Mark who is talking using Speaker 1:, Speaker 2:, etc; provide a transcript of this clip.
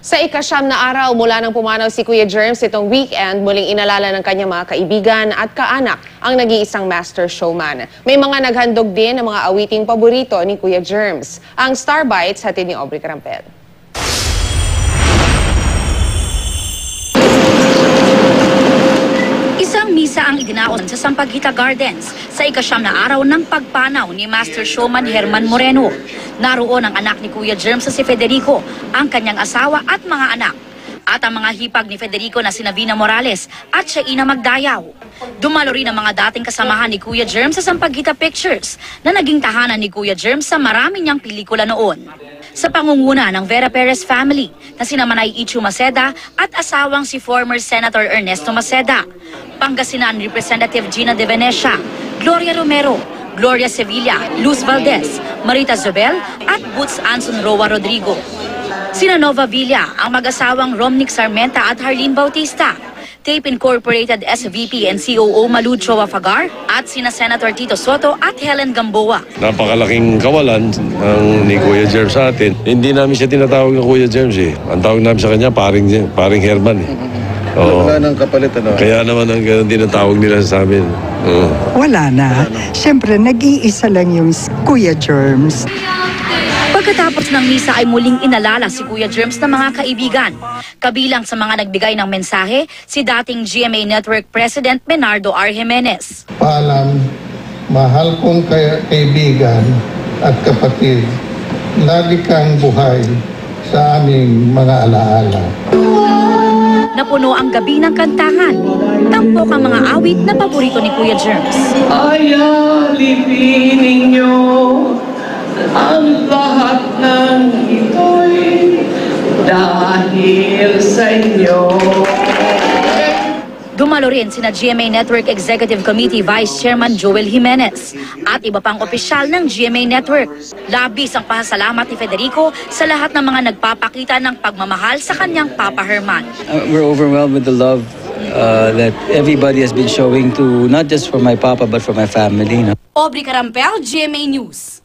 Speaker 1: Sa ika-9 na araw mula nang pumanaw si Kuya Germs itong weekend, muling inalala ng kanyang mga kaibigan at kaanak ang nag-iisang master showman. May mga naghandog din ng mga awiting paborito ni Kuya Germs. Ang Star Bites hatid ni Aubrey Carampel.
Speaker 2: Isang misa ang idinaon sa Sampaguita Gardens sa ika-9 na araw ng pagpanaw ni Master Showman Herman Moreno. Naroon ang anak ni Kuya Germs sa si Federico, ang kanyang asawa at mga anak. At ang mga hipag ni Federico na sina Vina Morales at Shaina Magdayaw. Dumalo rin ang mga dating kasamahan ni Kuya Germs sa Sampaguita Pictures na naging tahanan ni Kuya Germs sa marami niyang pelikula noon. Sa pangunguna ng Vera Perez family na sina Manay Ichu Maceda at asawang si former Senator Ernesto Maceda, Pangasinan Representative Gina De Venecia, Gloria Romero, Gloria Sevilla, Luz Valdez, Marita Zobel at Boots Anson Roa Rodrigo. Sina Nova Villa, ang mag-asawang Romnick Sarmenta at Harleen Bautista, Tape Incorporated SVP and COO Malud Choa Fagar at sina Senator Tito Soto at Helen Gamboa.
Speaker 3: Napakalaking kawalan ni Kuya Germs sa atin. Hindi namin siya tinatawag ng Kuya Germs eh. Ang tawag namin sa kanya, paring Herman eh.
Speaker 4: Wala nang kapalit, ano?
Speaker 3: Kaya naman ang ganun tinatawag nila sa amin.
Speaker 5: Wala na. Siyempre, nag-iisa lang yung Kuya Germs.
Speaker 2: Pagkatapos ng misa ay muling inalala si Kuya Germs ng mga kaibigan. Kabilang sa mga nagbigay ng mensahe, si dating GMA Network President Bernardo R. Jimenez.
Speaker 6: Paalam, mahal kong kaibigan at kapatid, lagi kang buhay sa aming mga alaala.
Speaker 2: Napuno ang gabi ng kantahan. Tampok ang mga awit na paborito ni Kuya Germs.
Speaker 7: Ay, alipin ninyo ang lahat ng ito'y dahil sa inyo.
Speaker 2: Dumalo rin sina GMA Network Executive Committee Vice Chairman Joel Jimenez at iba pang opisyal ng GMA Network. Labis ang pasasalamat ni Federico sa lahat ng mga nagpapakita ng pagmamahal sa kanyang Papa Herman.
Speaker 8: We're overwhelmed with the love that everybody has been showing to not just for my papa but for my family.
Speaker 2: Aubrey Carampel, GMA News.